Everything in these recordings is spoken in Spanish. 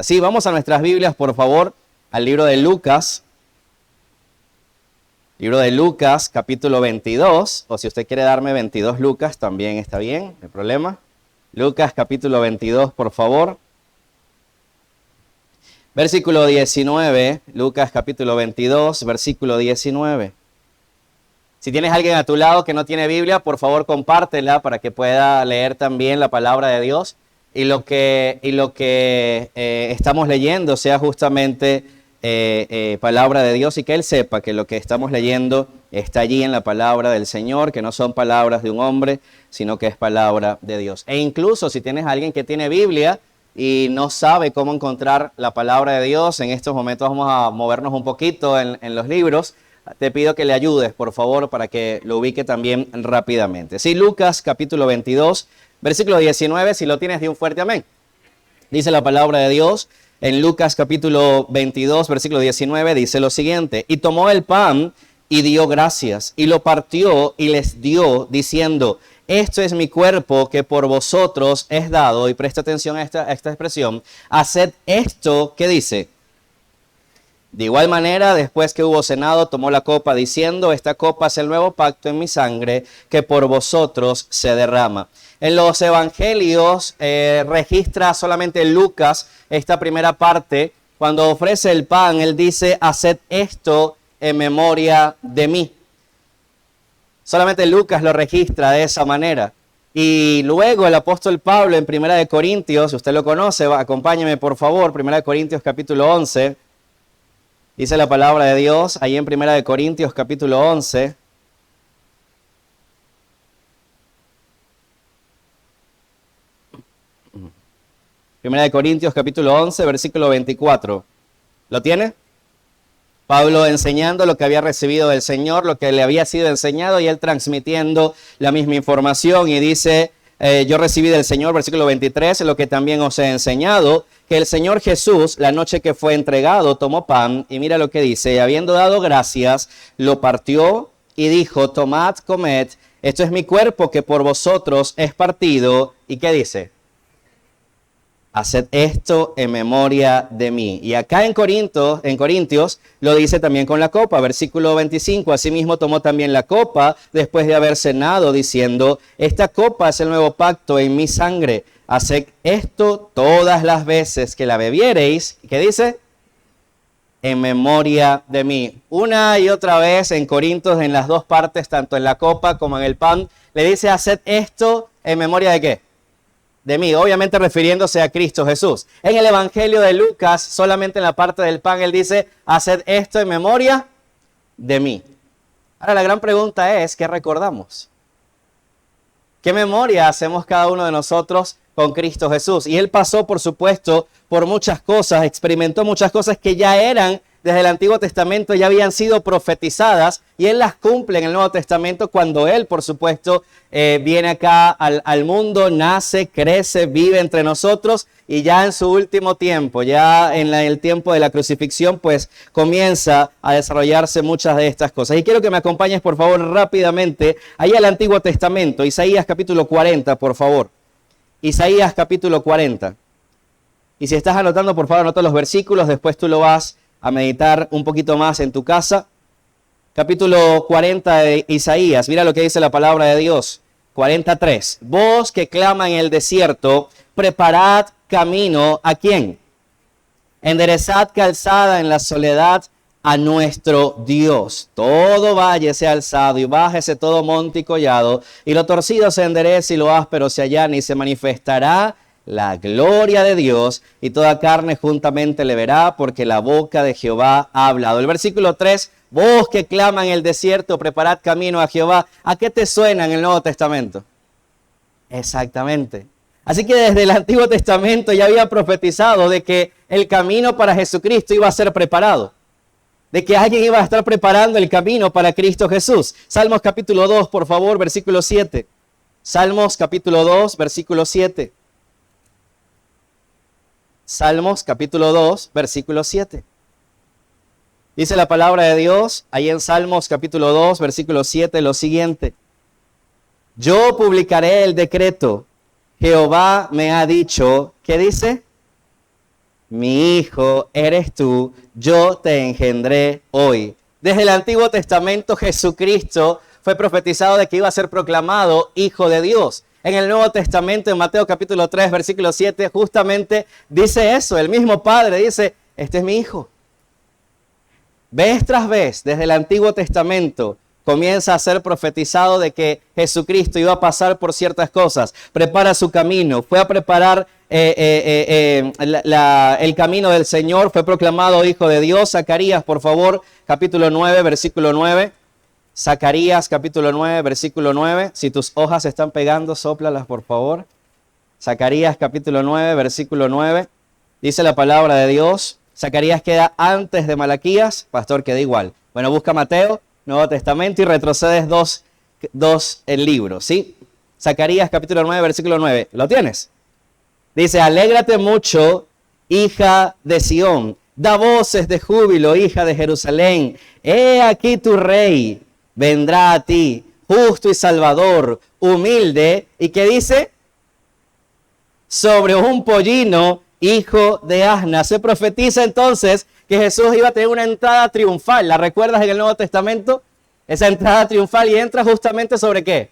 Sí, vamos a nuestras Biblias, por favor, al libro de Lucas. Libro de Lucas, capítulo 22, o si usted quiere darme 22 Lucas, también está bien, no hay problema. Lucas, capítulo 22, por favor. Versículo 19, Lucas, capítulo 22, versículo 19. Si tienes alguien a tu lado que no tiene Biblia, por favor compártela para que pueda leer también la palabra de Dios y lo que estamos leyendo sea justamente palabra de Dios y que Él sepa que lo que estamos leyendo está allí en la palabra del Señor, que no son palabras de un hombre, sino que es palabra de Dios. E incluso si tienes a alguien que tiene Biblia y no sabe cómo encontrar la palabra de Dios, en estos momentos vamos a movernos un poquito en los libros. Te pido que le ayudes, por favor, para que lo ubique también rápidamente. Sí, Lucas capítulo 22, versículo 19, si lo tienes, di un fuerte amén. Dice la palabra de Dios en Lucas capítulo 22, versículo 19, dice lo siguiente: y tomó el pan y dio gracias, y lo partió y les dio, diciendo: esto es mi cuerpo que por vosotros es dado. Y presta atención a esta expresión: haced esto, ¿qué dice? De igual manera, después que hubo cenado, tomó la copa diciendo: esta copa es el nuevo pacto en mi sangre que por vosotros se derrama. En los evangelios registra solamente Lucas esta primera parte. Cuando ofrece el pan, él dice: haced esto en memoria de mí. Solamente Lucas lo registra de esa manera. Y luego el apóstol Pablo en 1 Corintios, usted lo conoce, acompáñeme por favor, 1 Corintios capítulo 11. Dice la palabra de Dios ahí en 1 Corintios capítulo 11. Primera de Corintios capítulo 11, versículo 24. ¿Lo tiene? Pablo enseñando lo que había recibido del Señor, lo que le había sido enseñado, y él transmitiendo la misma información. Y dice: yo recibí del Señor, versículo 23, lo que también os he enseñado, que el Señor Jesús, la noche que fue entregado, tomó pan, y mira lo que dice: y habiendo dado gracias, lo partió y dijo: tomad, comed, esto es mi cuerpo que por vosotros es partido. ¿Y qué dice? Haced esto en memoria de mí. Y acá en Corintios lo dice también con la copa, versículo 25. Asimismo tomó también la copa después de haber cenado, diciendo: esta copa es el nuevo pacto en mi sangre. Haced esto todas las veces que la bebiereis. ¿Qué dice? En memoria de mí. Una y otra vez en Corintios, en las dos partes, tanto en la copa como en el pan, le dice: haced esto en memoria de ¿qué? De mí, obviamente refiriéndose a Cristo Jesús. En el Evangelio de Lucas, solamente en la parte del pan, él dice: haced esto en memoria de mí. Ahora la gran pregunta es: ¿qué recordamos? ¿Qué memoria hacemos cada uno de nosotros con Cristo Jesús? Y él pasó, por supuesto, por muchas cosas, experimentó muchas cosas que ya eran desde el Antiguo Testamento, ya habían sido profetizadas, y él las cumple en el Nuevo Testamento cuando él, por supuesto, viene acá al mundo, nace, crece, vive entre nosotros, y ya en su último tiempo, ya en el tiempo de la crucifixión, pues comienza a desarrollarse muchas de estas cosas. Y quiero que me acompañes, por favor, rápidamente, ahí al Antiguo Testamento, Isaías capítulo 40, por favor. Isaías capítulo 40. Y si estás anotando, por favor, anota los versículos, después tú lo vas a meditar un poquito más en tu casa. Capítulo 40 de Isaías, mira lo que dice la palabra de Dios. 43. Voz que clama en el desierto, preparad camino, ¿a quién? Enderezad calzada en la soledad a nuestro Dios. Todo valle sea alzado y bájese todo monte y collado, y lo torcido se enderece y lo áspero se allane, y se manifestará la gloria de Dios, y toda carne juntamente le verá, porque la boca de Jehová ha hablado. El versículo 3, voz que clama en el desierto, preparad camino a Jehová. ¿A qué te suena en el Nuevo Testamento? Exactamente. Así que desde el Antiguo Testamento ya había profetizado de que el camino para Jesucristo iba a ser preparado, de que alguien iba a estar preparando el camino para Cristo Jesús. Salmos capítulo 2, por favor, versículo 7. Salmos capítulo 2, versículo 7. Salmos capítulo 2, versículo 7. Dice la palabra de Dios, ahí en Salmos capítulo 2, versículo 7, lo siguiente: yo publicaré el decreto, Jehová me ha dicho, ¿qué dice? mi hijo eres tú, yo te engendré hoy. Desde el Antiguo Testamento Jesucristo fue profetizado de que iba a ser proclamado Hijo de Dios. En el Nuevo Testamento, en Mateo capítulo 3, versículo 7, justamente dice eso. El mismo Padre dice, este es mi Hijo. Vez tras vez, desde el Antiguo Testamento, comienza a ser profetizado de que Jesucristo iba a pasar por ciertas cosas. Prepara su camino. Fue a preparar el camino del Señor. Fue proclamado Hijo de Dios. Zacarías, por favor, capítulo 9, versículo 9. Zacarías, capítulo 9, versículo 9. Si tus hojas se están pegando, sóplalas, por favor. Zacarías, capítulo 9, versículo 9. Dice la palabra de Dios. Zacarías queda antes de Malaquías. Pastor, queda igual. Bueno, busca Mateo, Nuevo Testamento, y retrocedes dos el libro, ¿sí? Zacarías, capítulo 9, versículo 9. ¿Lo tienes? Dice, alégrate mucho, hija de Sión. Da voces de júbilo, hija de Jerusalén. He aquí tu rey vendrá a ti, justo y salvador, humilde. ¿Y qué dice? Sobre un pollino, hijo de asna. Se profetiza entonces que Jesús iba a tener una entrada triunfal. ¿La recuerdas en el Nuevo Testamento? Esa entrada triunfal, y entra justamente ¿sobre qué?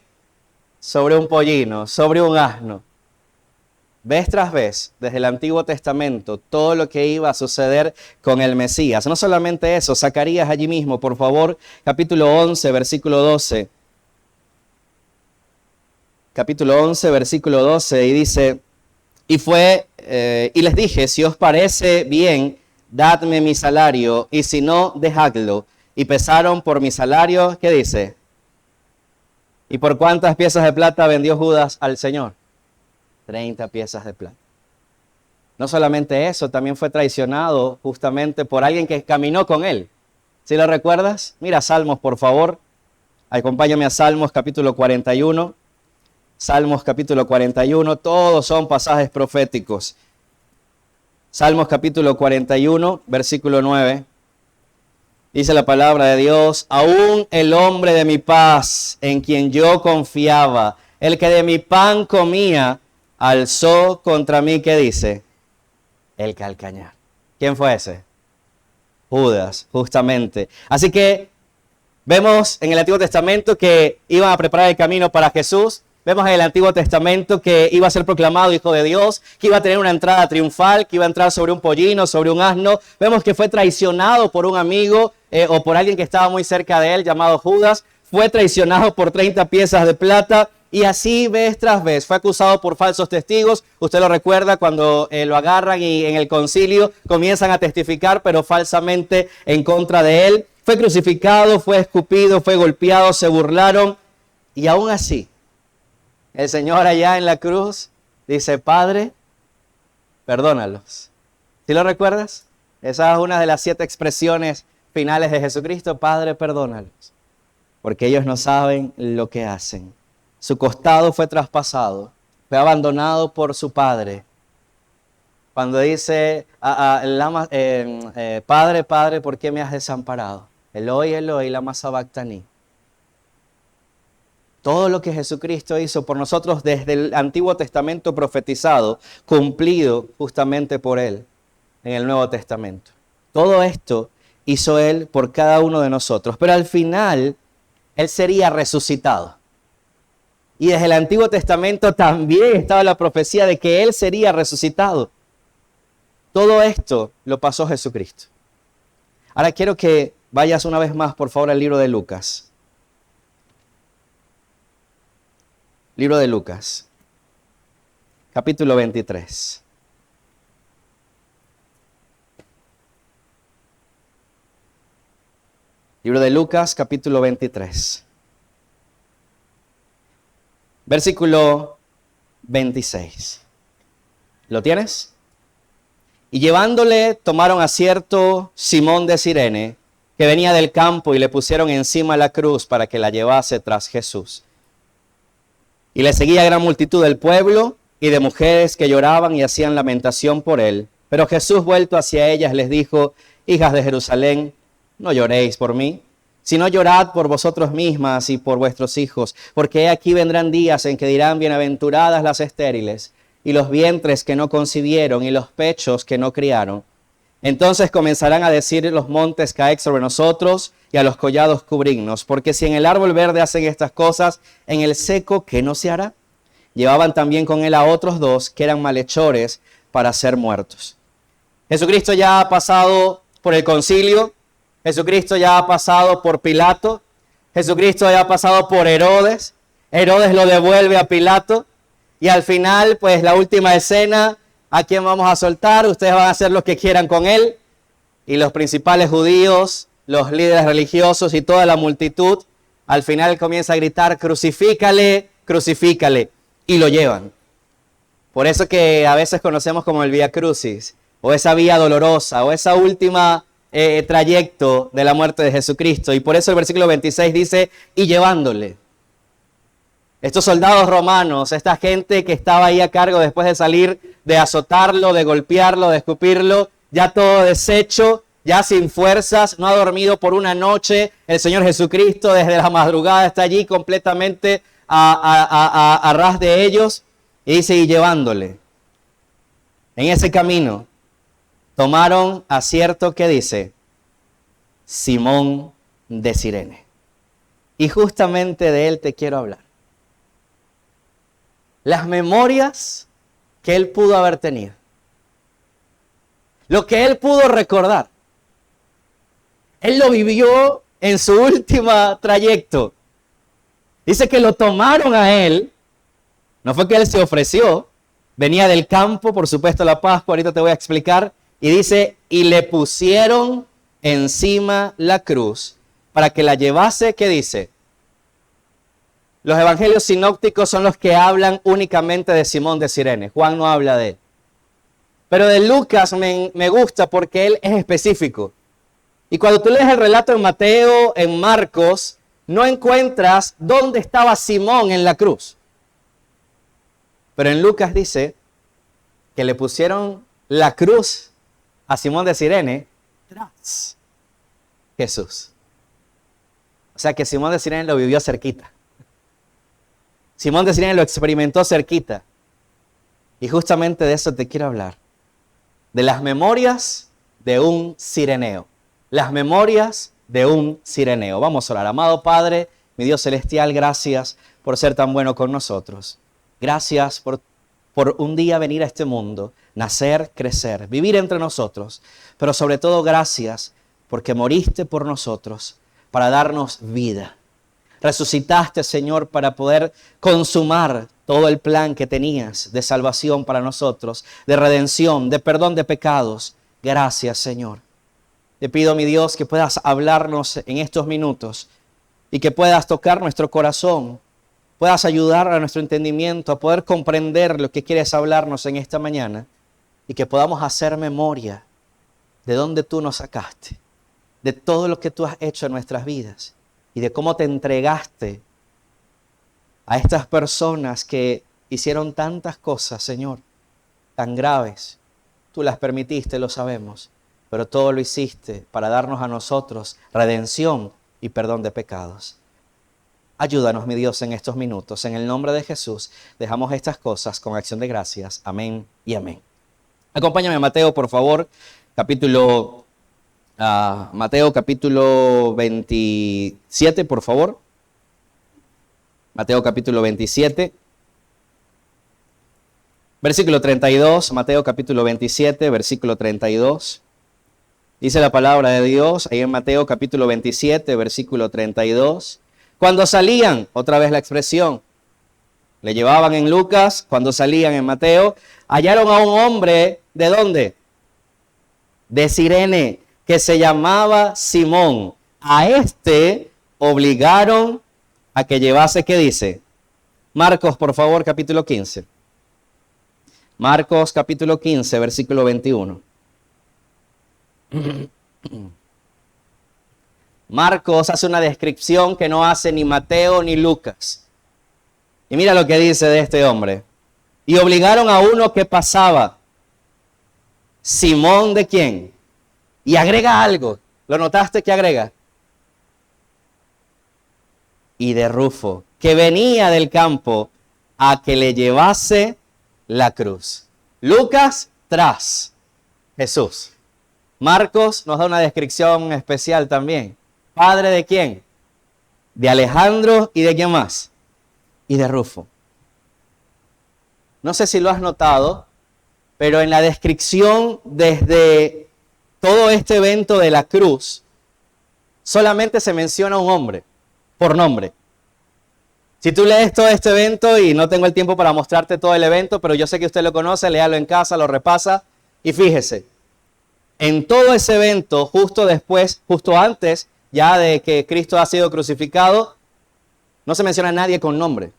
Sobre un pollino, sobre un asno. Vez tras vez, desde el Antiguo Testamento, todo lo que iba a suceder con el Mesías. No solamente eso, Zacarías allí mismo, por favor, capítulo 11, versículo 12. Capítulo 11, versículo 12, y dice, y les dije, si os parece bien, dadme mi salario, y si no, dejadlo. Y pesaron por mi salario, ¿qué dice? ¿Y por cuántas piezas de plata vendió Judas al Señor? 30 piezas de plata. No solamente eso, también fue traicionado justamente por alguien que caminó con él. ¿Sí lo recuerdas? Mira Salmos, por favor. Acompáñame a Salmos capítulo 41. Salmos capítulo 41, todos son pasajes proféticos. Salmos capítulo 41, versículo 9. Dice la palabra de Dios, aún el hombre de mi paz, en quien yo confiaba, el que de mi pan comía, alzó contra mí, ¿qué dice? El calcañar. ¿Quién fue ese? Judas, justamente. Así que vemos en el Antiguo Testamento que iban a preparar el camino para Jesús. Vemos en el Antiguo Testamento que iba a ser proclamado Hijo de Dios, que iba a tener una entrada triunfal, que iba a entrar sobre un pollino, sobre un asno. Vemos que fue traicionado por un amigo o por alguien que estaba muy cerca de él, llamado Judas. Fue traicionado por 30 piezas de plata. Y así vez tras vez fue acusado por falsos testigos. Usted lo recuerda cuando lo agarran y en el concilio comienzan a testificar, pero falsamente en contra de él. Fue crucificado, fue escupido, fue golpeado, se burlaron. Y aún así, el Señor allá en la cruz dice, Padre, perdónalos. ¿Sí lo recuerdas? Esa es una de las 7 expresiones finales de Jesucristo. Padre, perdónalos, porque ellos no saben lo que hacen. Su costado fue traspasado, fue abandonado por su Padre. Cuando dice, Padre, Padre, ¿por qué me has desamparado? Eloi, Eloi, lama sabactani. Todo lo que Jesucristo hizo por nosotros desde el Antiguo Testamento profetizado, cumplido justamente por Él en el Nuevo Testamento. Todo esto hizo Él por cada uno de nosotros, pero al final Él sería resucitado. Y desde el Antiguo Testamento también estaba la profecía de que Él sería resucitado. Todo esto lo pasó Jesucristo. Ahora quiero que vayas una vez más, por favor, al libro de Lucas. Libro de Lucas, capítulo 23. Libro de Lucas, capítulo 23. Versículo 26. ¿Lo tienes? Y llevándole, tomaron a cierto Simón de Cirene, que venía del campo, y le pusieron encima la cruz para que la llevase tras Jesús. Y le seguía gran multitud del pueblo y de mujeres que lloraban y hacían lamentación por él. Pero Jesús, vuelto hacia ellas, les dijo, hijas de Jerusalén, no lloréis por mí, sino llorad por vosotros mismas y por vuestros hijos, porque aquí vendrán días en que dirán, bienaventuradas las estériles y los vientres que no concibieron, y los pechos que no criaron. Entonces comenzarán a decir los montes, caed sobre nosotros, y a los collados cubridnos. Porque si en el árbol verde hacen estas cosas, en el seco, ¿qué no se hará? Llevaban también con él a otros dos que eran malhechores para ser muertos. Jesucristo ya ha pasado por el concilio. Jesucristo ya ha pasado por Pilato. Jesucristo ya ha pasado por Herodes. Herodes lo devuelve a Pilato. Y al final, pues la última escena, ¿a quién vamos a soltar? Ustedes van a hacer lo que quieran con él. Y los principales judíos, los líderes religiosos y toda la multitud, al final comienza a gritar, crucifícale, crucifícale. Y lo llevan. Por eso que a veces conocemos como el Vía Crucis, o esa vía dolorosa, o esa última trayecto de la muerte de Jesucristo. Y por eso el versículo 26 dice, y llevándole. Estos soldados romanos, esta gente que estaba ahí a cargo después de salir, de azotarlo, de golpearlo, de escupirlo, ya todo deshecho, ya sin fuerzas, no ha dormido por una noche. El Señor Jesucristo desde la madrugada está allí completamente a ras de ellos. Y dice, y llevándole. En ese camino tomaron a cierto que dice, Simón de Cirene. Y justamente de él te quiero hablar. Las memorias que él pudo haber tenido. Lo que él pudo recordar. Él lo vivió en su último trayecto. Dice que lo tomaron a él. No fue que él se ofreció. Venía del campo, por supuesto, la Pascua. Ahorita te voy a explicar. Y dice, y le pusieron encima la cruz para que la llevase. ¿Qué dice? Los evangelios sinópticos son los que hablan únicamente de Simón de Cirene. Juan no habla de él. Pero de Lucas me gusta porque él es específico. Y cuando tú lees el relato en Mateo, en Marcos, no encuentras dónde estaba Simón en la cruz. Pero en Lucas dice que le pusieron la cruz a Simón de Cirene tras Jesús. O sea que Simón de Cirene lo vivió cerquita. Simón de Cirene lo experimentó cerquita. Y justamente de eso te quiero hablar. De las memorias de un cireneo. Las memorias de un cireneo. Vamos a orar. Amado Padre, mi Dios celestial, gracias por ser tan bueno con nosotros. Gracias por un día venir a este mundo, nacer, crecer, vivir entre nosotros. Pero sobre todo gracias porque moriste por nosotros para darnos vida. Resucitaste, Señor, para poder consumar todo el plan que tenías de salvación para nosotros, de redención, de perdón de pecados. Gracias, Señor. Te pido, mi Dios, que puedas hablarnos en estos minutos y que puedas tocar nuestro corazón, puedas ayudar a nuestro entendimiento a poder comprender lo que quieres hablarnos en esta mañana y que podamos hacer memoria de dónde tú nos sacaste, de todo lo que tú has hecho en nuestras vidas. Y de cómo te entregaste a estas personas que hicieron tantas cosas, Señor, tan graves. Tú las permitiste, lo sabemos, pero todo lo hiciste para darnos a nosotros redención y perdón de pecados. Ayúdanos, mi Dios, en estos minutos. En el nombre de Jesús, dejamos estas cosas con acción de gracias. Amén y amén. Acompáñame a Mateo, por favor, Mateo capítulo 27, por favor. Mateo capítulo 27, versículo 32. Mateo capítulo 27, versículo 32. Dice la palabra de Dios ahí en Mateo capítulo 27, versículo 32. Cuando salían, otra vez la expresión, le llevaban en Lucas, cuando salían en Mateo, hallaron a un hombre, ¿de dónde? De Cirene, que se llamaba Simón. A este obligaron a que llevase, ¿qué dice? Marcos, por favor, capítulo 15. Marcos, capítulo 15, versículo 21. Marcos hace una descripción que no hace ni Mateo ni Lucas. Y mira lo que dice de este hombre. Y obligaron a uno que pasaba. Simón, ¿de quién? Y agrega algo. ¿Lo notaste que agrega? Y de Rufo, que venía del campo, a que le llevase la cruz. Lucas, tras Jesús. Marcos nos da una descripción especial también. ¿Padre de quién? De Alejandro y de quién más. Y de Rufo. No sé si lo has notado, pero en la descripción desde todo este evento de la cruz, solamente se menciona un hombre, por nombre. Si tú lees todo este evento, y no tengo el tiempo para mostrarte todo el evento, pero yo sé que usted lo conoce, léalo en casa, lo repasa, y fíjese, en todo ese evento, justo después, justo antes ya de que Cristo ha sido crucificado, no se menciona a nadie con nombre.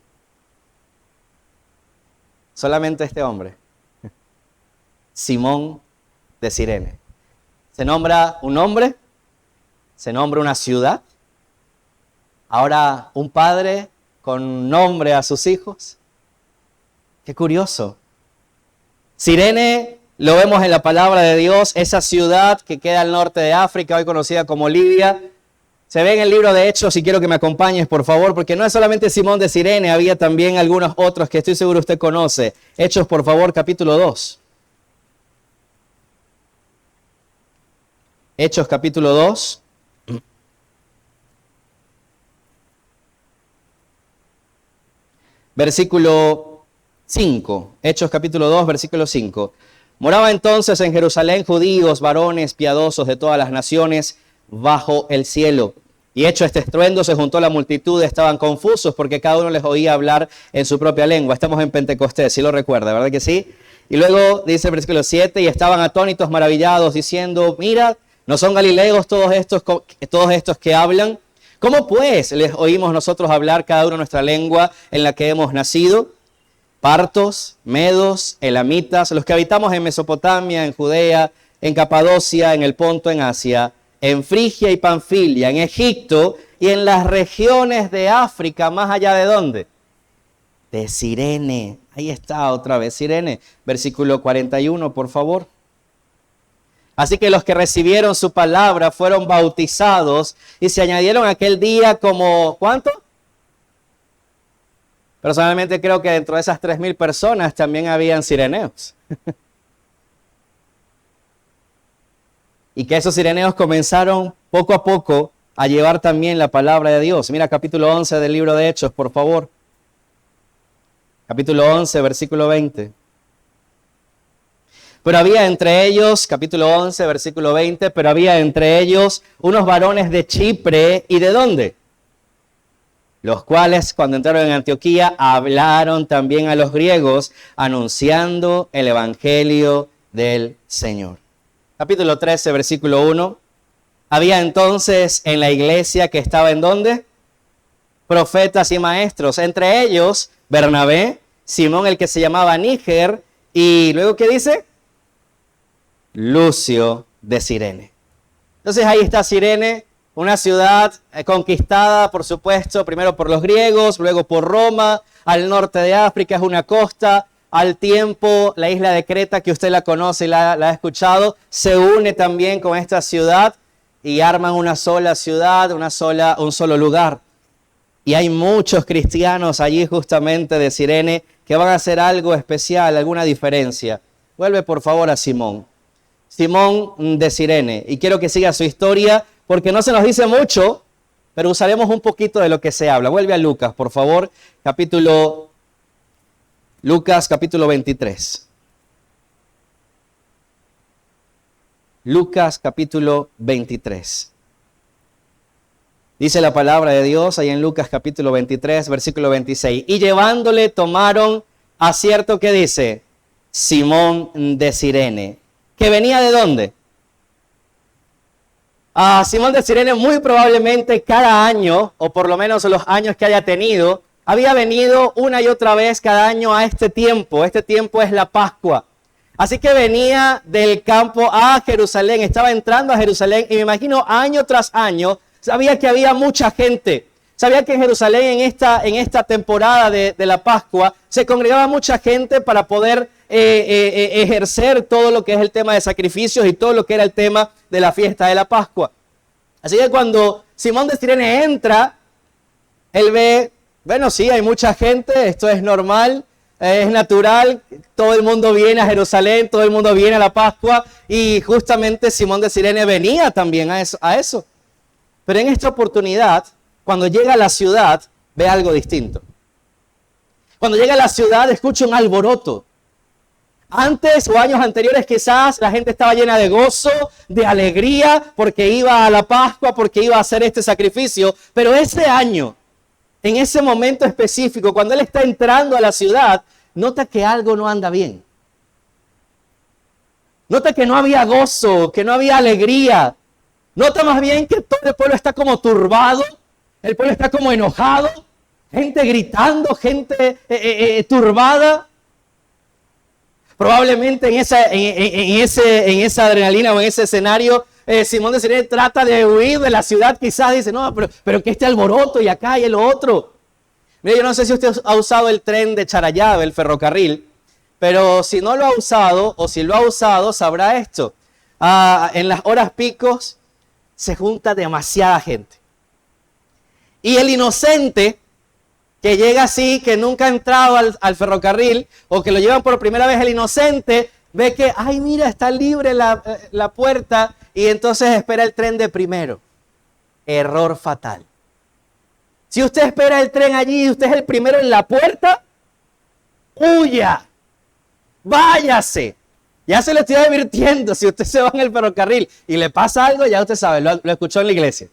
Solamente este hombre, Simón de Cirene. Se nombra un hombre, se nombra una ciudad, ahora un padre con nombre a sus hijos. Qué curioso. Cirene, lo vemos en la palabra de Dios, esa ciudad que queda al norte de África, hoy conocida como Libia. Se ve en el libro de Hechos, y quiero que me acompañes, por favor, porque no es solamente Simón de Cirene, había también algunos otros que estoy seguro usted conoce. Hechos, por favor, capítulo 2. Hechos, capítulo 2. Versículo 5. Hechos, capítulo 2, versículo 5. Moraba entonces en Jerusalén judíos, varones piadosos de todas las naciones, bajo el cielo. Y hecho este estruendo, se juntó la multitud, estaban confusos porque cada uno les oía hablar en su propia lengua. Estamos en Pentecostés, si lo recuerda, ¿verdad que sí? Y luego dice el versículo 7, y estaban atónitos, maravillados, diciendo, mira, ¿no son galileos todos estos que hablan? ¿Cómo pues les oímos nosotros hablar cada uno nuestra lengua en la que hemos nacido? Partos, medos, elamitas, los que habitamos en Mesopotamia, en Judea, en Capadocia, en el Ponto, en Asia, en Frigia y Panfilia, en Egipto y en las regiones de África, más allá de ¿dónde? De Cirene. Ahí está otra vez, Cirene. Versículo 41, por favor. Así que los que recibieron su palabra fueron bautizados y se añadieron aquel día como, ¿cuánto? Personalmente creo que dentro de esas 3,000 personas también habían cireneos. Y que esos cireneos comenzaron poco a poco a llevar también la palabra de Dios. Mira capítulo 11 del libro de Hechos, por favor. Capítulo 11, versículo 20. Pero había entre ellos, capítulo 11, versículo 20, pero había entre ellos unos varones de Chipre, ¿y de dónde? Los cuales, cuando entraron en Antioquía, hablaron también a los griegos, anunciando el evangelio del Señor. Capítulo 13, versículo 1. Había entonces en la iglesia que estaba ¿en dónde? Profetas y maestros. Entre ellos, Bernabé, Simón el que se llamaba Níger, y luego ¿qué dice? Lucio de Cirene. Entonces ahí está Cirene, una ciudad conquistada, por supuesto, primero por los griegos, luego por Roma, al norte de África, es una costa. Al tiempo, la isla de Creta, que usted la conoce y la ha escuchado, se une también con esta ciudad y arman una sola ciudad, un solo lugar. Y hay muchos cristianos allí justamente de Cirene que van a hacer algo especial, alguna diferencia. Vuelve por favor a Simón. Simón de Cirene. Y quiero que siga su historia porque no se nos dice mucho, pero usaremos un poquito de lo que se habla. Vuelve a Lucas, por favor, Lucas capítulo 23. Lucas capítulo 23. Dice la palabra de Dios ahí en Lucas capítulo 23, versículo 26. Y llevándole tomaron a cierto que dice, Simón de Cirene. ¿Que venía de dónde? A Simón de Cirene muy probablemente cada año, o por lo menos los años que haya tenido, había venido una y otra vez cada año a este tiempo. Este tiempo es la Pascua. Así que venía del campo a Jerusalén, estaba entrando a Jerusalén y me imagino año tras año, sabía que había mucha gente. Sabía que en Jerusalén en esta temporada de la Pascua se congregaba mucha gente para poder ejercer todo lo que es el tema de sacrificios y todo lo que era el tema de la fiesta de la Pascua. Así que cuando Simón de Cirene entra, él ve, bueno, sí, hay mucha gente, esto es normal. Es natural, todo el mundo viene a Jerusalén, todo el mundo viene a la Pascua y justamente Simón de Cirene venía también a eso. Pero en esta oportunidad, cuando llega a la ciudad, ve algo distinto. Cuando llega a la ciudad, escucha un alboroto. Antes o años anteriores quizás la gente estaba llena de gozo, de alegría, porque iba a la Pascua, porque iba a hacer este sacrificio. Pero ese año, en ese momento específico, cuando él está entrando a la ciudad, nota que algo no anda bien. Nota que no había gozo, que no había alegría. Nota más bien que todo el pueblo está como turbado, el pueblo está como enojado, gente gritando, gente turbada. Probablemente en esa adrenalina o en ese escenario, Simón de Cirene trata de huir de la ciudad, quizás dice, no, pero que este alboroto y acá y lo otro. Mire, yo no sé si usted ha usado el tren de Charallave, el ferrocarril, pero si no lo ha usado o si lo ha usado, sabrá esto. En las horas picos se junta demasiada gente. Y el inocente que llega así, que nunca ha entrado al ferrocarril o que lo llevan por primera vez, el inocente ve que, ay, mira, está libre la puerta y entonces espera el tren de primero. Error fatal. Si usted espera el tren allí y usted es el primero en la puerta, huya, váyase. Ya se lo estoy advirtiendo, si usted se va en el ferrocarril y le pasa algo, ya usted sabe, lo escuchó en la iglesia.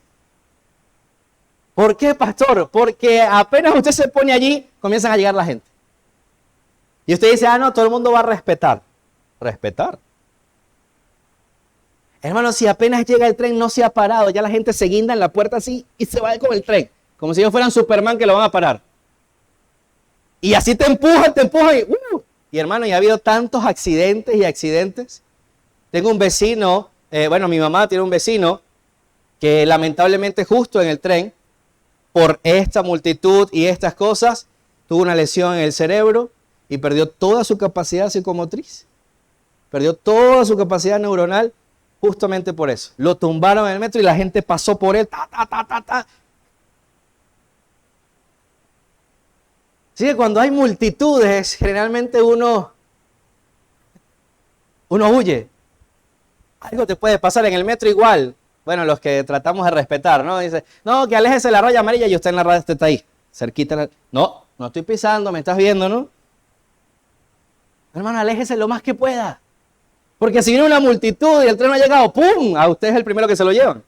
¿Por qué, pastor? Porque apenas usted se pone allí, comienzan a llegar la gente. Y usted dice, no, todo el mundo va a respetar. ¿Respetar? Hermano, si apenas llega el tren, no se ha parado, ya la gente se guinda en la puerta así y se va con el tren. Como si ellos fueran Superman que lo van a parar. Y así te empujan y hermano, y ha habido tantos accidentes. Tengo un vecino, mi mamá tiene un vecino que lamentablemente justo en el tren, por esta multitud y estas cosas, tuvo una lesión en el cerebro y perdió toda su capacidad psicomotriz. Perdió toda su capacidad neuronal justamente por eso. Lo tumbaron en el metro y la gente pasó por él. Así que cuando hay multitudes, generalmente uno huye. Algo te puede pasar en el metro igual. Bueno, los que tratamos de respetar, ¿no? Dice, no, que aléjese de la raya amarilla y usted en la raya está ahí, cerquita. No estoy pisando, me estás viendo, ¿no? Hermano, aléjese lo más que pueda. Porque si viene una multitud y el tren no ha llegado, ¡pum! A usted es el primero que se lo llevan.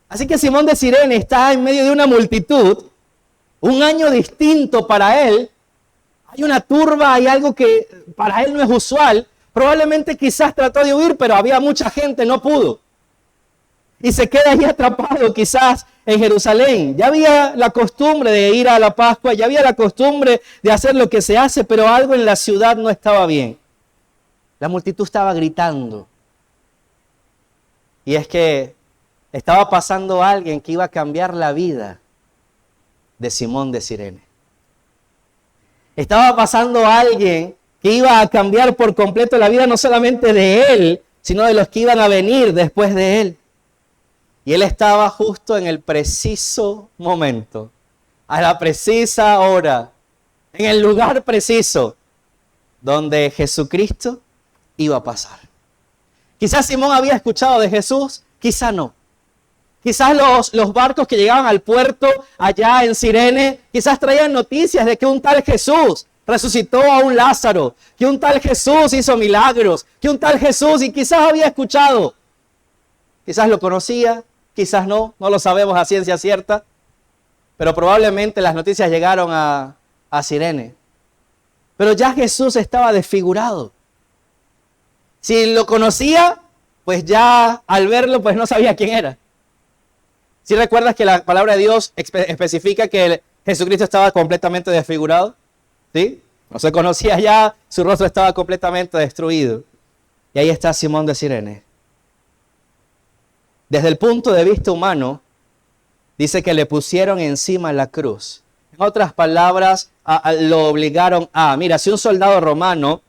Así que Simón de Cirene está en medio de una multitud, un año distinto para él. Hay una turba, hay algo que para él no es usual. Probablemente quizás trató de huir, pero había mucha gente, no pudo. Y se queda ahí atrapado quizás en Jerusalén. Ya había la costumbre de ir a la Pascua, ya había la costumbre de hacer lo que se hace, pero algo en la ciudad no estaba bien. La multitud estaba gritando. Y es que estaba pasando alguien que iba a cambiar la vida de Simón de Cirene. Estaba pasando alguien que iba a cambiar por completo la vida no solamente de él, sino de los que iban a venir después de él. Y él estaba justo en el preciso momento, a la precisa hora, en el lugar preciso, donde Jesucristo iba a pasar. Quizás Simón había escuchado de Jesús, quizás no. Quizás los barcos que llegaban al puerto allá en Cirene, quizás traían noticias de que un tal Jesús resucitó a un Lázaro, que un tal Jesús hizo milagros, que un tal Jesús, y quizás había escuchado. Quizás lo conocía, quizás no lo sabemos a ciencia cierta, pero probablemente las noticias llegaron a Cirene. Pero ya Jesús estaba desfigurado. Si lo conocía, pues ya al verlo, pues no sabía quién era. ¿Sí recuerdas que la palabra de Dios especifica que Jesucristo estaba completamente desfigurado? ¿Sí? No se conocía ya, su rostro estaba completamente destruido. Y ahí está Simón de Cirene. Desde el punto de vista humano, dice que le pusieron encima la cruz. En otras palabras, lo obligaron mira, si un soldado romano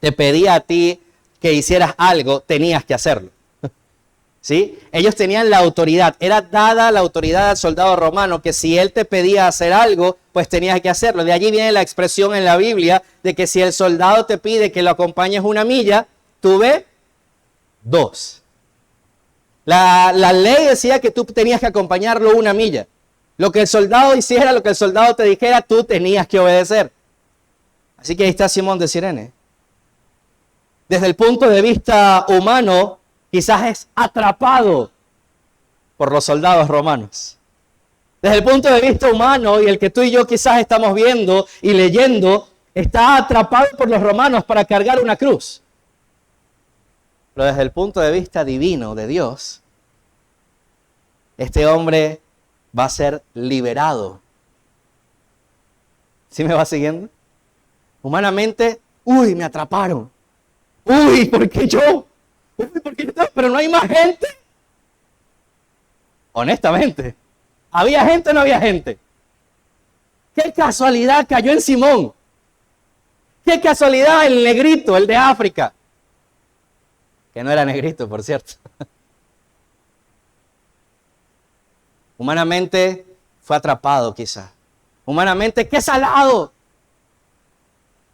te pedía a ti que hicieras algo, tenías que hacerlo. ¿sí? Ellos tenían la autoridad, era dada la autoridad al soldado romano, que si él te pedía hacer algo, pues tenías que hacerlo. De allí viene la expresión en la Biblia de que si el soldado te pide que lo acompañes 1 milla, tú ve 2. La ley decía que tú tenías que acompañarlo 1 milla. Lo que el soldado hiciera, lo que el soldado te dijera, tú tenías que obedecer. Así que ahí está Simón de Cirene. Desde el punto de vista humano, quizás es atrapado por los soldados romanos. Desde el punto de vista humano, y el que tú y yo quizás estamos viendo y leyendo, está atrapado por los romanos para cargar una cruz. Pero desde el punto de vista divino de Dios, este hombre va a ser liberado. ¿Sí me va siguiendo? Humanamente, me atraparon. ¿Por qué yo? ¿Por qué yo? Pero no hay más gente. Honestamente, ¿había gente o no había gente? ¿Qué casualidad cayó en Simón? ¿Qué casualidad el negrito, el de África? Que no era negrito, por cierto. Humanamente fue atrapado quizá. Humanamente, ¡qué salado!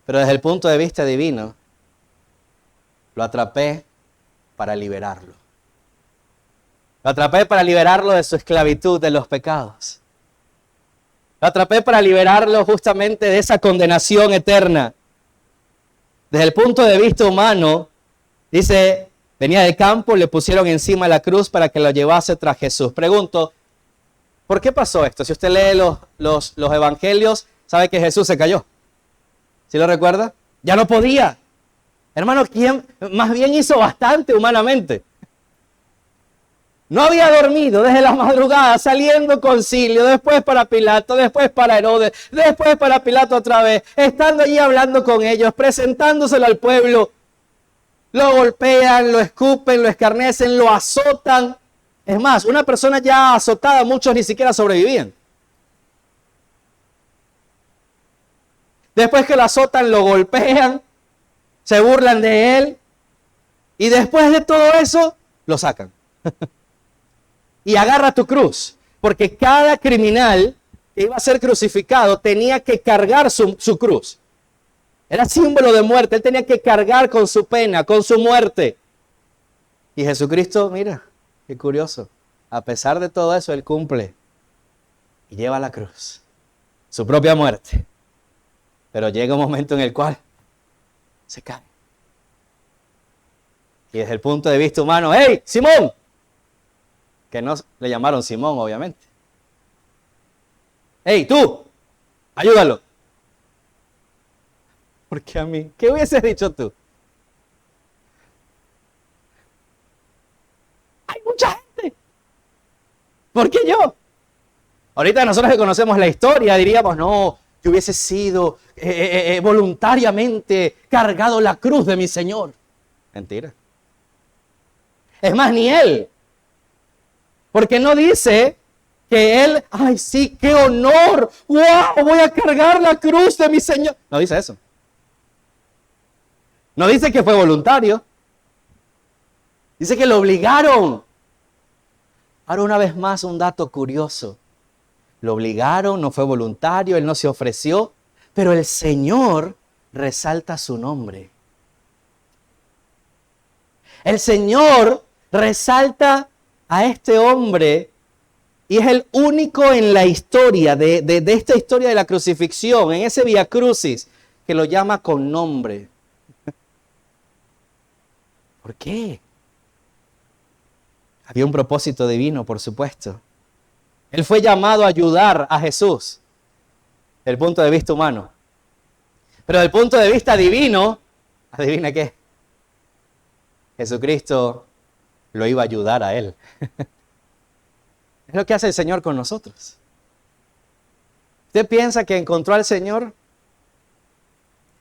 Pero desde el punto de vista divino, lo atrapé para liberarlo. Lo atrapé para liberarlo de su esclavitud, de los pecados. Lo atrapé para liberarlo justamente de esa condenación eterna. Desde el punto de vista humano, dice, venía del campo, le pusieron encima la cruz para que lo llevase tras Jesús. Pregunto, ¿por qué pasó esto? Si usted lee los evangelios, sabe que Jesús se cayó. ¿Sí lo recuerda? Ya no podía. Hermano, ¿quién más bien hizo bastante humanamente? No había dormido desde la madrugada, saliendo concilio, después para Pilato, después para Herodes, después para Pilato otra vez, estando allí hablando con ellos, presentándoselo al pueblo. Lo golpean, lo escupen, lo escarnecen, lo azotan. Es más, una persona ya azotada, muchos ni siquiera sobrevivían. Después que lo azotan, lo golpean, se burlan de él y después de todo eso, lo sacan. Y agarra tu cruz, porque cada criminal que iba a ser crucificado tenía que cargar su cruz. Era símbolo de muerte, él tenía que cargar con su pena, con su muerte. Y Jesucristo, mira, qué curioso, a pesar de todo eso, él cumple y lleva la cruz, su propia muerte. Pero llega un momento en el cual se cae. Y desde el punto de vista humano, ¡hey, Simón! Que no le llamaron Simón, obviamente. ¡Hey, tú! ¡Ayúdalo! Porque a mí, ¿qué hubieses dicho tú? Hay mucha gente. ¿Por qué yo? Ahorita nosotros que conocemos la historia diríamos, no, yo hubiese sido voluntariamente cargado la cruz de mi Señor. Mentira. Es más, ni él. Porque no dice que él, ¡ay sí, qué honor! ¡Wow! Voy a cargar la cruz de mi Señor. No dice eso. No dice que fue voluntario. Dice que lo obligaron. Ahora una vez más un dato curioso. Lo obligaron, no fue voluntario, él no se ofreció, pero el Señor resalta su nombre. El Señor resalta a este hombre y es el único en la historia, de esta historia de la crucifixión, en ese Vía Crucis, que lo llama con nombre. ¿Por qué? Había un propósito divino, por supuesto. Él fue llamado a ayudar a Jesús, desde el punto de vista humano. Pero desde el punto de vista divino, ¿adivina qué? Jesucristo lo iba a ayudar a él. Es lo que hace el Señor con nosotros. ¿Usted piensa que encontró al Señor?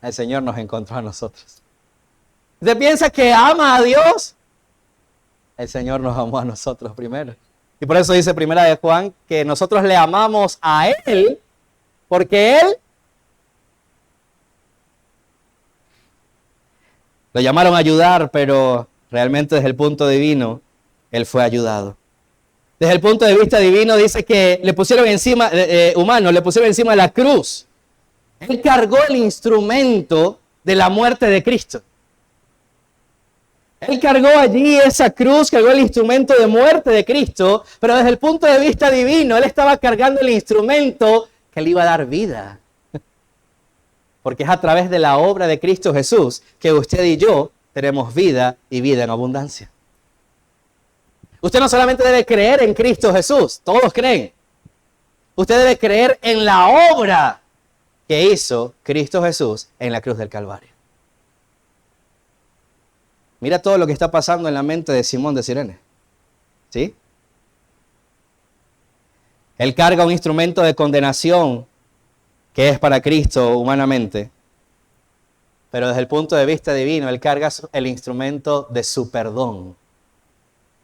El Señor nos encontró a nosotros. ¿Usted piensa que ama a Dios? El Señor nos amó a nosotros primero. Y por eso dice Primera de Juan que nosotros le amamos a Él, porque Él lo llamaron a ayudar, pero realmente desde el punto divino, Él fue ayudado. Desde el punto de vista divino dice que le pusieron encima, humano, le pusieron encima de la cruz. Él cargó el instrumento de la muerte de Cristo. Él cargó allí esa cruz, cargó el instrumento de muerte de Cristo, pero desde el punto de vista divino, Él estaba cargando el instrumento que le iba a dar vida. Porque es a través de la obra de Cristo Jesús que usted y yo tenemos vida y vida en abundancia. Usted no solamente debe creer en Cristo Jesús, todos creen. Usted debe creer en la obra que hizo Cristo Jesús en la cruz del Calvario. Mira todo lo que está pasando en la mente de Simón de Cirene. ¿Sí? Él carga un instrumento de condenación que es para Cristo humanamente. Pero desde el punto de vista divino, Él carga el instrumento de su perdón.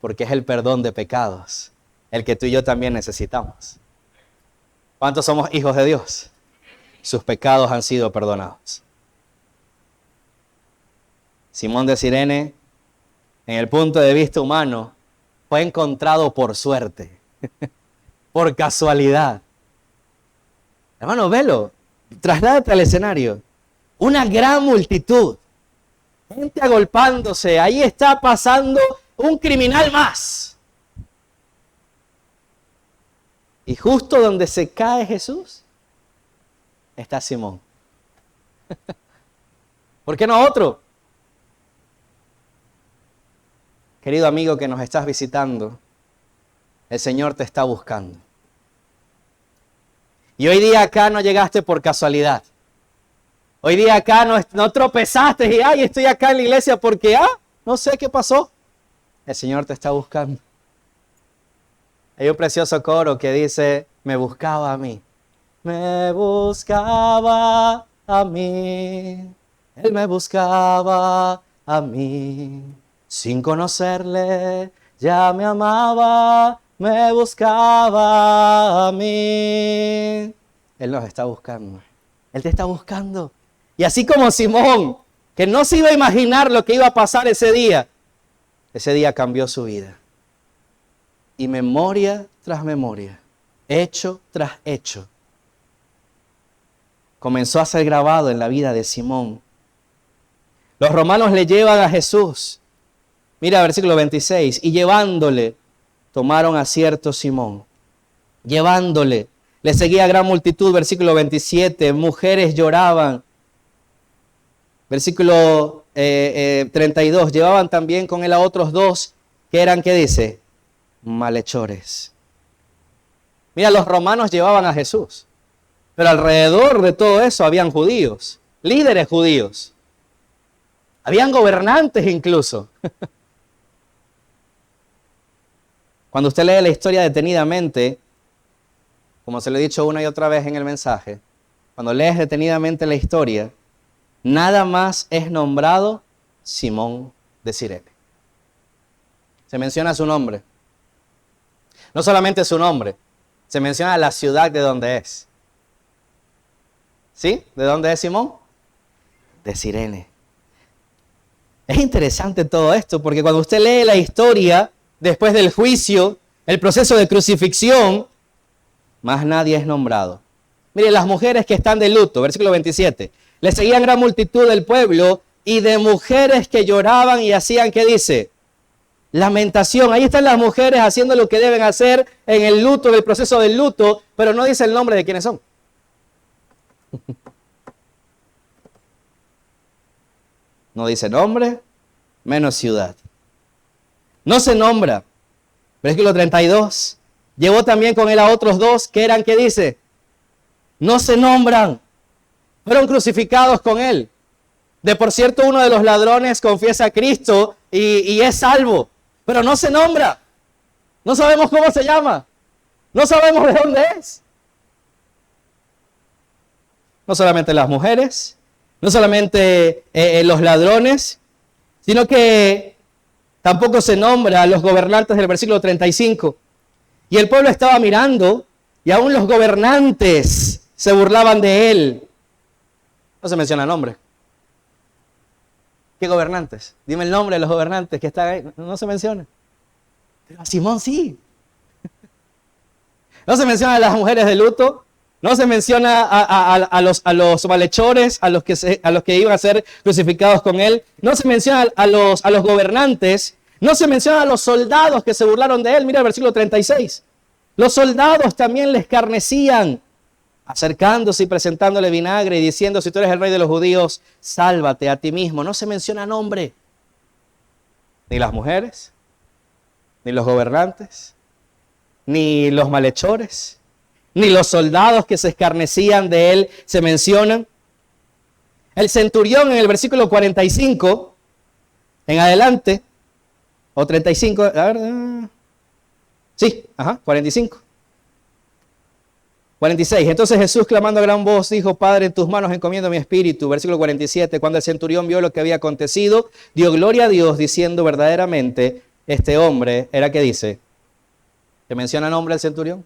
Porque es el perdón de pecados, el que tú y yo también necesitamos. ¿Cuántos somos hijos de Dios? Sus pecados han sido perdonados. Simón de Cirene, en el punto de vista humano, fue encontrado por suerte, por casualidad. Hermano, velo, trasládate al escenario. Una gran multitud, gente agolpándose, ahí está pasando un criminal más. Y justo donde se cae Jesús, está Simón. ¿Por qué no otro? Querido amigo que nos estás visitando, el Señor te está buscando. Y hoy día acá no llegaste por casualidad. Hoy día acá no tropezaste y ay, estoy acá en la iglesia porque no sé qué pasó. El Señor te está buscando. Hay un precioso coro que dice, me buscaba a mí. Me buscaba a mí. Él me buscaba a mí. Sin conocerle, ya me amaba, me buscaba a mí. Él nos está buscando. Él te está buscando. Y así como Simón, que no se iba a imaginar lo que iba a pasar ese día cambió su vida. Y memoria tras memoria, hecho tras hecho, comenzó a ser grabado en la vida de Simón. Los romanos le llevan a Jesús. Mira, versículo 26. Y llevándole, tomaron a cierto Simón. Llevándole, le seguía gran multitud. Versículo 27. Mujeres lloraban. Versículo 32. Llevaban también con él a otros dos que eran, ¿qué dice? Malhechores. Mira, los romanos llevaban a Jesús. Pero alrededor de todo eso habían judíos, líderes judíos. Habían gobernantes incluso. Cuando usted lee la historia detenidamente, como se lo he dicho una y otra vez en el mensaje, cuando lees detenidamente la historia, nada más es nombrado Simón de Cirene. Se menciona su nombre. No solamente su nombre, se menciona la ciudad de donde es. ¿Sí? ¿De dónde es Simón? De Cirene. Es interesante todo esto, porque cuando usted lee la historia, después del juicio, el proceso de crucifixión, más nadie es nombrado. Mire, las mujeres que están de luto, versículo 27, le seguían gran multitud del pueblo y de mujeres que lloraban y hacían, ¿qué dice? Lamentación. Ahí están las mujeres haciendo lo que deben hacer en el luto, en el proceso del luto, pero no dice el nombre de quiénes son. No dice nombre, menos ciudad. No se nombra. Versículo 32. Llevó también con él a otros dos que eran, ¿qué dice? No se nombran. Fueron crucificados con él. De por cierto, uno de los ladrones confiesa a Cristo y es salvo. Pero no se nombra. No sabemos cómo se llama. No sabemos de dónde es. No solamente las mujeres, no solamente los ladrones, sino que tampoco se nombra a los gobernantes del versículo 35. Y el pueblo estaba mirando y aún los gobernantes se burlaban de él. No se menciona el nombre. ¿Qué gobernantes? Dime el nombre de los gobernantes que están ahí. No se menciona. Pero a Simón sí. No se menciona a las mujeres de luto, no se menciona a los malhechores, a los que iban a ser crucificados con él, no se menciona a los gobernantes, no se menciona a los soldados que se burlaron de él. Mira el versículo 36. Los soldados también le escarnecían, acercándose y presentándole vinagre y diciendo: si tú eres el rey de los judíos, sálvate a ti mismo. No se menciona nombre. Ni las mujeres, ni los gobernantes, ni los malhechores, ni los soldados que se escarnecían de él se mencionan. El centurión en el versículo 45 en adelante, o 35, a ver, sí, 45. 46. Entonces Jesús, clamando a gran voz, dijo: Padre, en tus manos encomiendo mi espíritu. Versículo 47. Cuando el centurión vio lo que había acontecido, dio gloria a Dios, diciendo: verdaderamente este hombre era, ¿qué dice? ¿Se menciona nombre del centurión?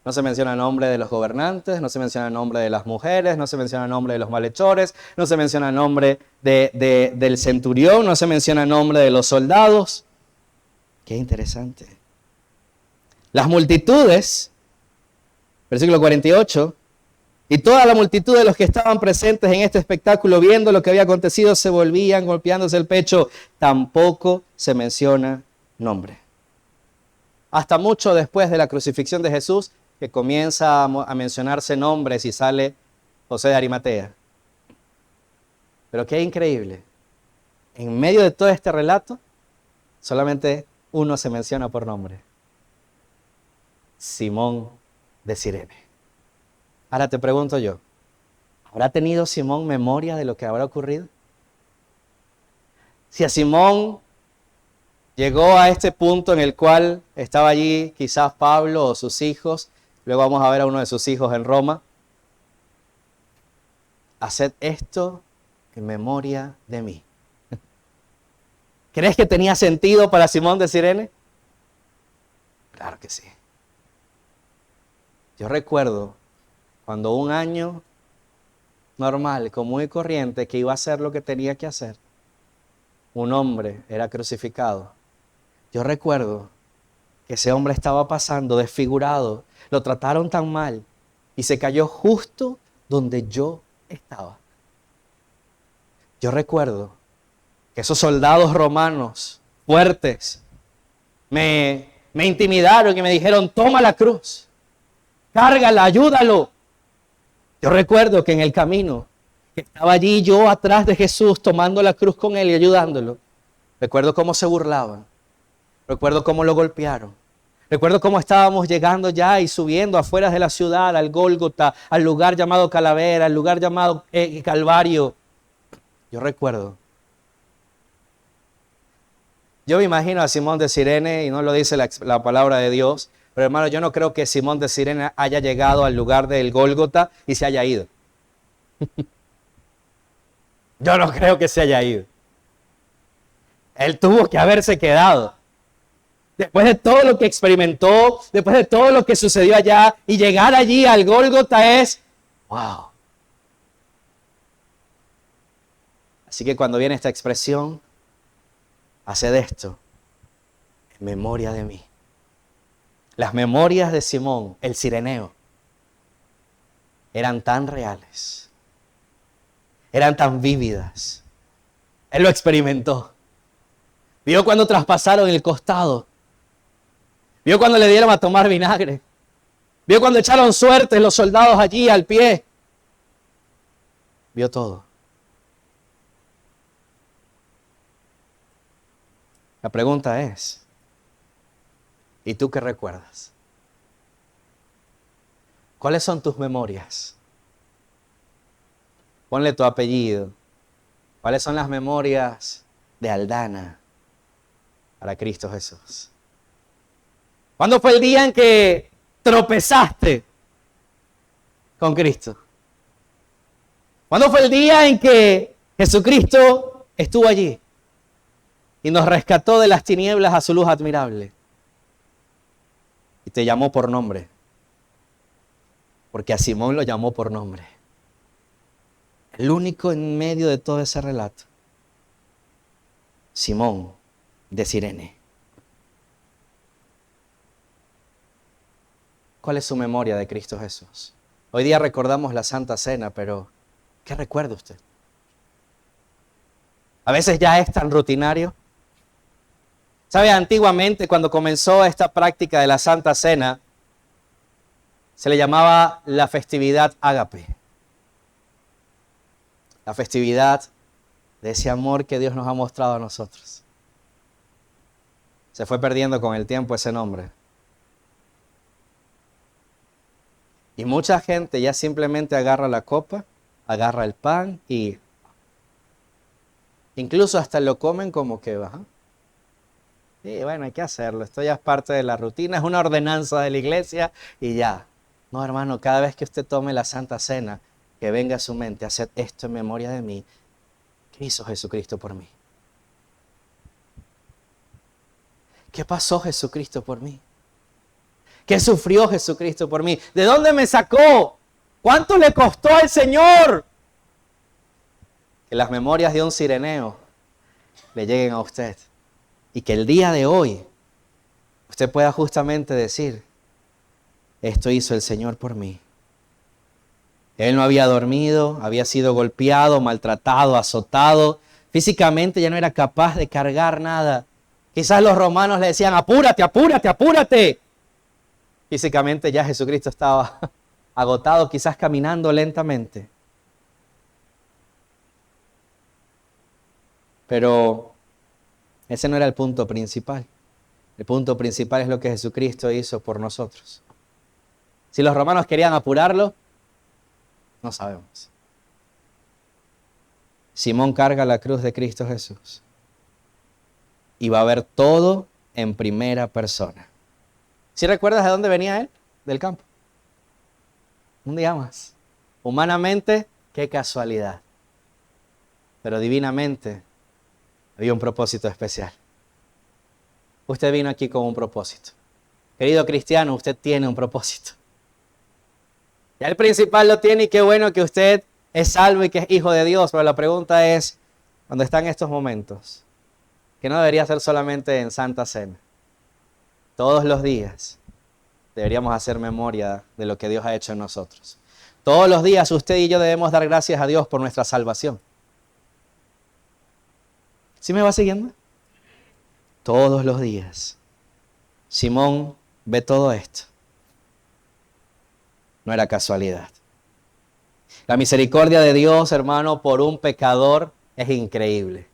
No se menciona el nombre de los gobernantes, no se menciona el nombre de las mujeres, no se menciona el nombre de los malhechores, no se menciona el nombre del centurión, no se menciona el nombre de los soldados. Qué interesante. Las multitudes, versículo 48, y toda la multitud de los que estaban presentes en este espectáculo, viendo lo que había acontecido, se volvían golpeándose el pecho. Tampoco se menciona nombre. Hasta mucho después de la crucifixión de Jesús, que comienza a mencionarse nombres y sale José de Arimatea. Pero qué increíble. En medio de todo este relato, solamente uno se menciona por nombre: Simón de Cirene. Ahora te pregunto yo, ¿habrá tenido Simón memoria de lo que habrá ocurrido? Si a Simón llegó a este punto en el cual estaba allí quizás Pablo o sus hijos, luego vamos a ver a uno de sus hijos en Roma: haced esto en memoria de mí. ¿Crees que tenía sentido para Simón de Cirene? Claro que sí. Yo recuerdo cuando un año normal, común y corriente, que iba a hacer lo que tenía que hacer, un hombre era crucificado. Yo recuerdo que ese hombre estaba pasando desfigurado, lo trataron tan mal y se cayó justo donde yo estaba. Yo recuerdo que esos soldados romanos fuertes me intimidaron y me dijeron: toma la cruz, cárgala, ayúdalo. Yo recuerdo que en el camino, que estaba allí yo atrás de Jesús tomando la cruz con él y ayudándolo, recuerdo cómo se burlaban, recuerdo cómo lo golpearon, recuerdo cómo estábamos llegando ya y subiendo afuera de la ciudad al Gólgota, al lugar llamado Calavera, al lugar llamado Calvario. Yo recuerdo. Yo me imagino a Simón de Cirene, y no lo dice la palabra de Dios, pero hermano, yo no creo que Simón de Cirene haya llegado al lugar del Gólgota y se haya ido. Yo no creo que se haya ido. Él tuvo que haberse quedado. Después de todo lo que experimentó, después de todo lo que sucedió allá, y llegar allí al Gólgota es ¡wow! Así que cuando viene esta expresión, haced esto en memoria de mí. Las memorias de Simón, el cireneo, eran tan reales, eran tan vívidas. Él lo experimentó. Vio cuando traspasaron el costado. Vio cuando le dieron a tomar vinagre. Vio cuando echaron suertes los soldados allí al pie. Vio todo. La pregunta es, ¿y tú qué recuerdas? ¿Cuáles son tus memorias? Ponle tu apellido. ¿Cuáles son las memorias de Aldana para Cristo Jesús? ¿Cuándo fue el día en que tropezaste con Cristo? ¿Cuándo fue el día en que Jesucristo estuvo allí y nos rescató de las tinieblas a su luz admirable? Y te llamó por nombre. Porque a Simón lo llamó por nombre. El único en medio de todo ese relato. Simón de Cirene. ¿Cuál es su memoria de Cristo Jesús? Hoy día recordamos la Santa Cena, pero ¿qué recuerda usted? A veces ya es tan rutinario. ¿Sabe? Antiguamente, cuando comenzó esta práctica de la Santa Cena, se le llamaba la festividad ágape. La festividad de ese amor que Dios nos ha mostrado a nosotros. Se fue perdiendo con el tiempo ese nombre. Y mucha gente ya simplemente agarra la copa, agarra el pan y incluso hasta lo comen como que va. Sí, bueno, hay que hacerlo. Esto ya es parte de la rutina, es una ordenanza de la iglesia y ya. No, hermano, cada vez que usted tome la Santa Cena, que venga a su mente, haced esto en memoria de mí. ¿Qué hizo Jesucristo por mí? ¿Qué pasó Jesucristo por mí? ¿Qué sufrió Jesucristo por mí? ¿De dónde me sacó? ¿Cuánto le costó al Señor? Que las memorias de un cireneo le lleguen a usted. Y que el día de hoy usted pueda justamente decir, esto hizo el Señor por mí. Él no había dormido, había sido golpeado, maltratado, azotado. Físicamente ya no era capaz de cargar nada. Quizás los romanos le decían, apúrate, apúrate, apúrate. Físicamente ya Jesucristo estaba agotado, quizás caminando lentamente. Pero ese no era el punto principal. El punto principal es lo que Jesucristo hizo por nosotros. Si los romanos querían apurarlo, no sabemos. Simón carga la cruz de Cristo Jesús. Y va a ver todo en primera persona. ¿Sí recuerdas de dónde venía él? Del campo. Un día más. Humanamente, qué casualidad. Pero divinamente, había un propósito especial. Usted vino aquí con un propósito. Querido cristiano, usted tiene un propósito. Ya el principal lo tiene y qué bueno que usted es salvo y que es hijo de Dios. Pero la pregunta es, cuando está en estos momentos, que no debería ser solamente en Santa Cena. Todos los días deberíamos hacer memoria de lo que Dios ha hecho en nosotros. Todos los días usted y yo debemos dar gracias a Dios por nuestra salvación. ¿Sí me va siguiendo? Todos los días. Simón ve todo esto. No era casualidad. La misericordia de Dios, hermano, por un pecador es increíble.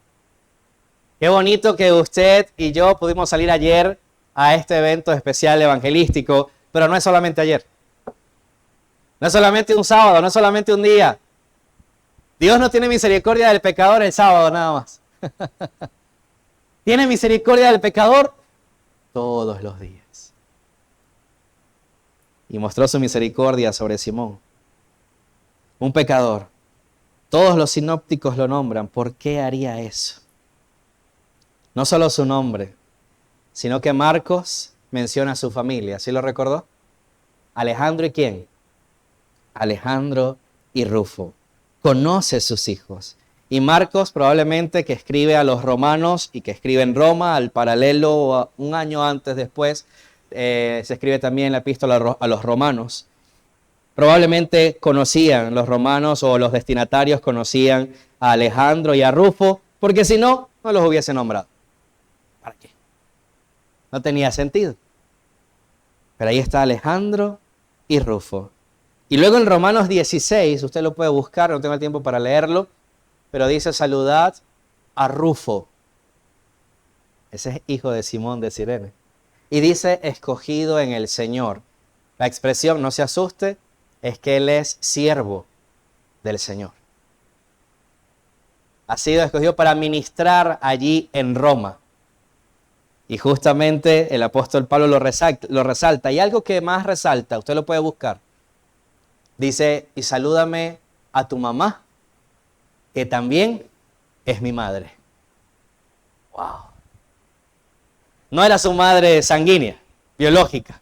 Qué bonito que usted y yo pudimos salir ayer a este evento especial evangelístico, pero no es solamente ayer. No es solamente un sábado, no es solamente un día. Dios no tiene misericordia del pecador el sábado nada más. Tiene misericordia del pecador todos los días. Y mostró su misericordia sobre Simón. Un pecador. Todos los sinópticos lo nombran. ¿Por qué haría eso? No solo su nombre, sino que Marcos menciona a su familia. ¿Sí lo recordó? Alejandro y ¿quién? Alejandro y Rufo. Conoce sus hijos. Y Marcos probablemente que escribe a los romanos y que escribe en Roma, al paralelo un año antes después, se escribe también la epístola a los romanos. Probablemente conocían los romanos o los destinatarios conocían a Alejandro y a Rufo, porque si no, no los hubiese nombrado. ¿Para qué? No tenía sentido. Pero ahí está Alejandro y Rufo. Y luego en Romanos 16, usted lo puede buscar, no tengo el tiempo para leerlo, pero dice saludad a Rufo. Ese es hijo de Simón de Cirene. Y dice escogido en el Señor. La expresión, no se asuste, es que él es siervo del Señor. Ha sido escogido para ministrar allí en Roma. Y justamente el apóstol Pablo lo resalta. Y algo que más resalta, usted lo puede buscar. Dice, y salúdame a tu mamá, que también es mi madre. Wow. No era su madre sanguínea, biológica.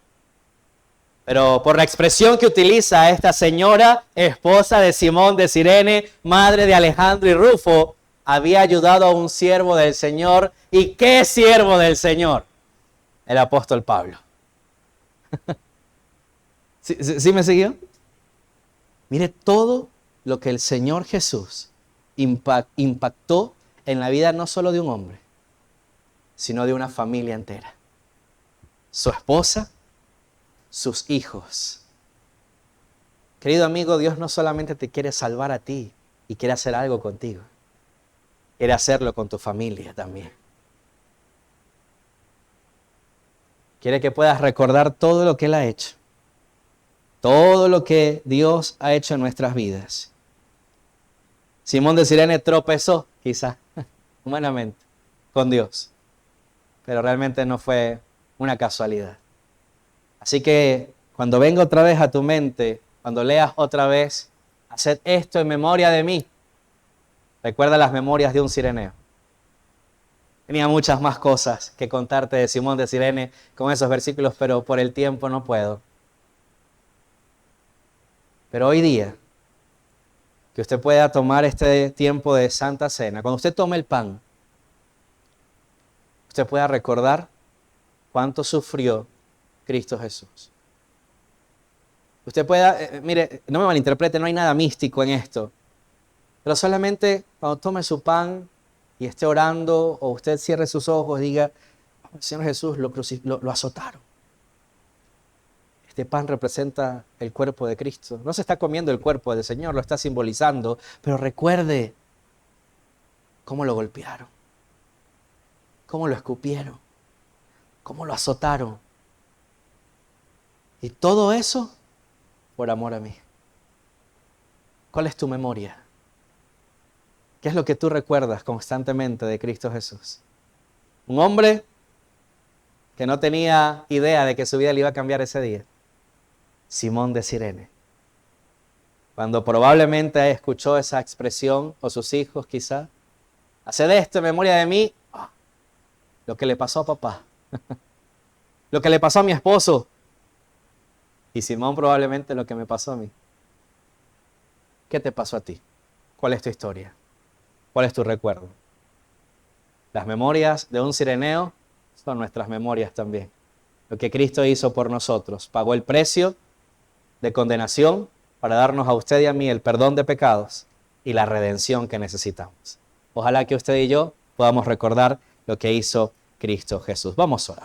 Pero por la expresión que utiliza esta señora, esposa de Simón de Cirene, madre de Alejandro y Rufo, había ayudado a un siervo del Señor. ¿Y qué siervo del Señor? El apóstol Pablo. ¿Sí me siguió? Mire todo lo que el Señor Jesús impactó en la vida no solo de un hombre, sino de una familia entera. Su esposa, sus hijos. Querido amigo, Dios no solamente te quiere salvar a ti y quiere hacer algo contigo. Quiere hacerlo con tu familia también. Quiere que puedas recordar todo lo que Él ha hecho. Todo lo que Dios ha hecho en nuestras vidas. Simón de Cirene tropezó, quizá, humanamente, con Dios. Pero realmente no fue una casualidad. Así que cuando venga otra vez a tu mente, cuando leas otra vez, haced esto en memoria de mí. Recuerda las memorias de un cireneo. Tenía muchas más cosas que contarte de Simón de Cirene con esos versículos, pero por el tiempo no puedo. Pero hoy día, que usted pueda tomar este tiempo de Santa Cena, cuando usted tome el pan, usted pueda recordar cuánto sufrió Cristo Jesús. Usted pueda, mire, no me malinterprete, no hay nada místico en esto, pero solamente cuando tome su pan y esté orando o usted cierre sus ojos, diga, oh, Señor Jesús, lo azotaron. Este pan representa el cuerpo de Cristo. No se está comiendo el cuerpo del Señor, lo está simbolizando, pero recuerde cómo lo golpearon, cómo lo escupieron, cómo lo azotaron. Y todo eso por amor a mí. ¿Cuál es tu memoria? ¿Qué es lo que tú recuerdas constantemente de Cristo Jesús? Un hombre que no tenía idea de que su vida le iba a cambiar ese día. Simón de Cirene. Cuando probablemente escuchó esa expresión, o sus hijos quizá, haced esto en memoria de mí, lo que le pasó a papá, lo que le pasó a mi esposo, y Simón probablemente lo que me pasó a mí. ¿Qué te pasó a ti? ¿Cuál es tu historia? ¿Cuál es tu recuerdo? Las memorias de un cireneo son nuestras memorias también. Lo que Cristo hizo por nosotros, pagó el precio de condenación para darnos a usted y a mí el perdón de pecados y la redención que necesitamos. Ojalá que usted y yo podamos recordar lo que hizo Cristo Jesús. Vamos a orar.